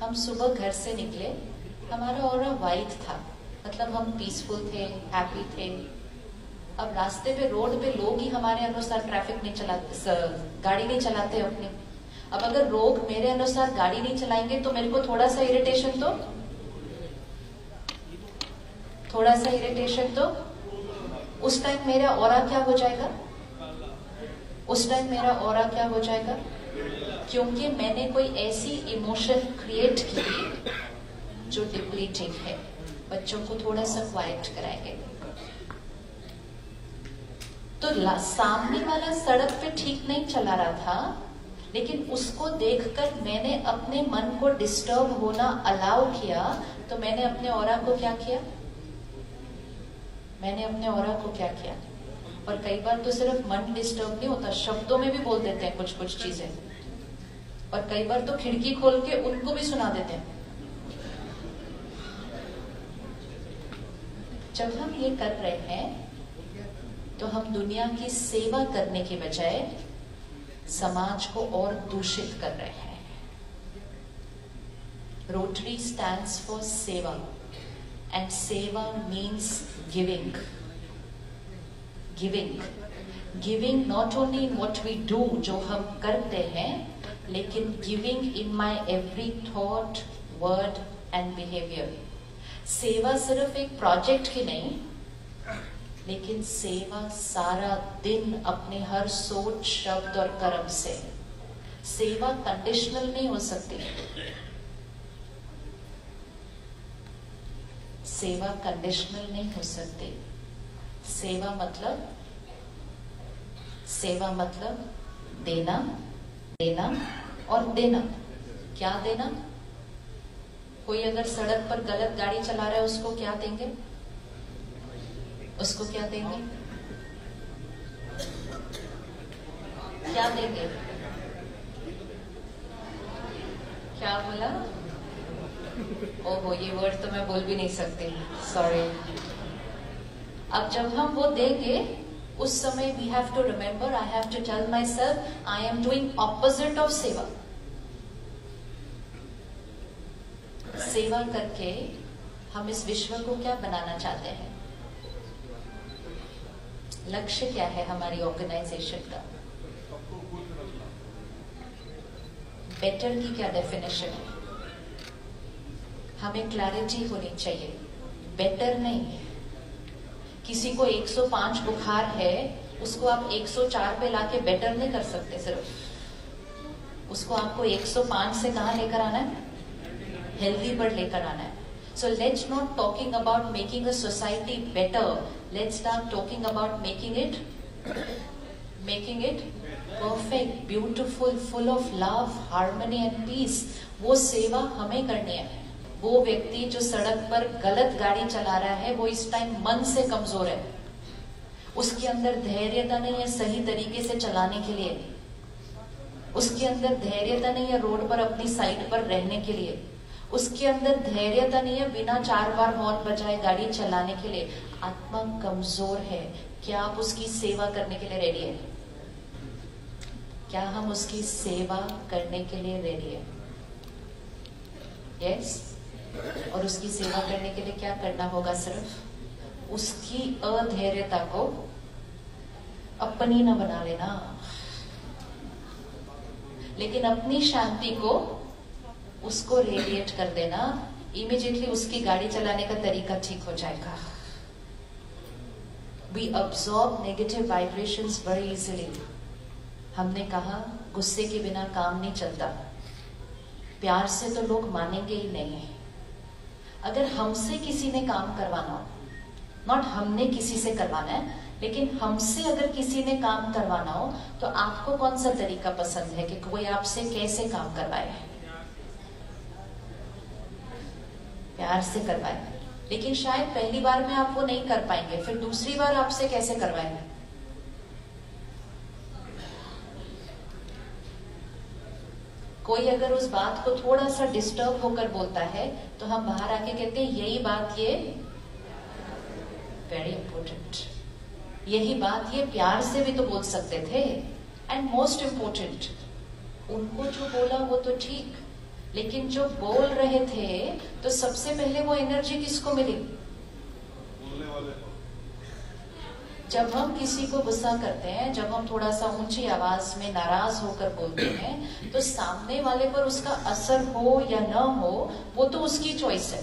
हम सुबह घर से निकले, हमारा ऑरा वाइट था, मतलब हम पीसफुल थे, हैप्पी थे। अब रास्ते पे, रोड पे लोग ही हमारे अनुसार ट्रैफिक नहीं चलाते, गाड़ी नहीं चलाते अपनी। अब अगर लोग मेरे अनुसार गाड़ी नहीं चलाएंगे तो मेरे को थोड़ा सा इरिटेशन तो उस टाइम मेरा ऑरा क्या हो जाएगा? क्योंकि मैंने कोई ऐसी इमोशन क्रिएट की जो डिप्लीटिंग है। बच्चों को थोड़ा सा क्वाइट कराएंगे। तो सामने वाला सड़क पे ठीक नहीं चला रहा था, लेकिन उसको देखकर मैंने अपने मन को डिस्टर्ब होना अलाउ किया। तो मैंने अपने ऑरा को क्या किया? और कई बार तो सिर्फ मन डिस्टर्ब नहीं होता, शब्दों में भी बोल देते हैं कुछ चीजें। और कई बार तो खिड़की खोल के उनको भी सुना देते हैं। जब हम ये कर रहे हैं तो हम दुनिया की सेवा करने के बजाय समाज को और दूषित कर रहे हैं। Rotary stands for seva, and seva means giving not only in what we do, जो हम करते हैं, लेकिन giving in my every thought, word and behaviour. सेवा सिर्फ एक प्रोजेक्ट की नहीं, लेकिन सेवा सारा दिन अपने हर सोच, शब्द और कर्म से। सेवा कंडीशनल नहीं हो सकती। सेवा मतलब देना और देना। क्या देना? कोई अगर सड़क पर गलत गाड़ी चला रहा है, उसको क्या देंगे? क्या बोला? ओहो, ये वर्ड तो मैं बोल भी नहीं सकती, सॉरी। अब जब हम वो देंगे, उस समय we have to remember, I have to tell myself, I am doing opposite of seva. सेवा करके हम इस विश्व को क्या बनाना चाहते हैं? लक्ष्य क्या है हमारी ऑर्गेनाइजेशन का? बेटर की क्या डेफिनेशन है? हमें क्लैरिटी होनी चाहिए। बेटर नहीं। किसी को 105 बुखार है, उसको आप 104 पे लाके बेटर नहीं कर सकते। सिर्फ उसको आपको 105 से कहां लेकर आना है? हेल्दी पर लेकर आना है। So let's not talking about making a society better. Let's start talking about making it perfect, beautiful, full of love, harmony and peace. वो सेवा हमें करनी है। वो व्यक्ति जो सड़क पर गलत गाड़ी चला रहा है, वो इस टाइम मन से कमजोर है। उसके अंदर धैर्यता नहीं है सही तरीके से चलाने के लिए। उसके अंदर धैर्यता नहीं है रोड पर अपनी साइड पर रहने के लिए। उसके अंदर धैर्यता नहीं है बिना 4 बार हॉर्न बजाए गाड़ी चलाने के लिए। आत्मा कमजोर है। क्या आप उसकी सेवा करने के लिए रेडी है? क्या हम उसकी सेवा करने के लिए रेडी है? यस। और उसकी सेवा करने के लिए क्या करना होगा? सिर्फ उसकी अधैर्यता को अपनी न बना लेना, लेकिन अपनी शांति को उसको रेडिएट कर देना। इमीडिएटली उसकी गाड़ी चलाने का तरीका ठीक हो जाएगा। We absorb negative vibrations very easily. हमने कहा गुस्से के बिना काम नहीं चलता। प्यार से तो लोग मानेंगे ही नहीं। अगर हमसे किसी ने काम करवाना हो, नॉट हमने किसी से करवाना है, लेकिन हमसे अगर किसी ने काम करवाना हो, तो आपको कौन सा तरीका पसंद है कि कोई आपसे कैसे काम करवाए? प्यार से करवाए। लेकिन शायद पहली बार में आप वो नहीं कर पाएंगे, फिर दूसरी बार आपसे कैसे करवाएंगे? कोई अगर उस बात को थोड़ा सा डिस्टर्ब होकर बोलता है, तो हम बाहर आके कहते हैं यही बात ये वेरी इंपॉर्टेंट, यही बात ये प्यार से भी तो बोल सकते थे। एंड मोस्ट इंपॉर्टेंट, उनको जो बोला वो तो ठीक, लेकिन जो बोल रहे थे तो सबसे पहले वो एनर्जी किसको मिली? बोलने वाले को। जब हम किसी को गुस्सा करते हैं, जब हम थोड़ा सा ऊंची आवाज में नाराज होकर बोलते हैं, तो सामने वाले पर उसका असर हो या न हो वो तो उसकी चॉइस है,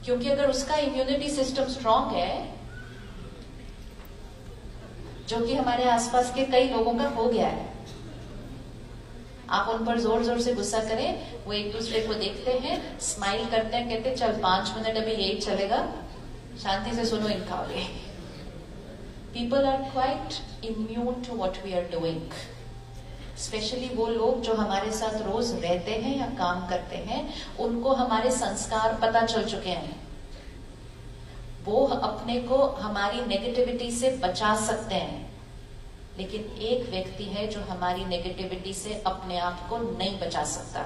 क्योंकि अगर उसका इम्यूनिटी सिस्टम स्ट्रांग है, जो कि हमारे आसपास के कई लोगों का हो गया है, आप उन पर जोर जोर से गुस्सा करें, वो एक दूसरे को देखते हैं, स्माइल करते हैं, कहते हैं चल 5 मिनट अभी यही चलेगा, शांति से सुनो इनका आगे। People are quite immune to what we are doing. Specially वो लोग जो हमारे साथ रोज रहते हैं या काम करते हैं, उनको हमारे संस्कार पता चल चुके हैं, वो अपने को हमारी नेगेटिविटी से बचा सकते हैं। लेकिन एक व्यक्ति है जो हमारी नेगेटिविटी से अपने आप को नहीं बचा सकता।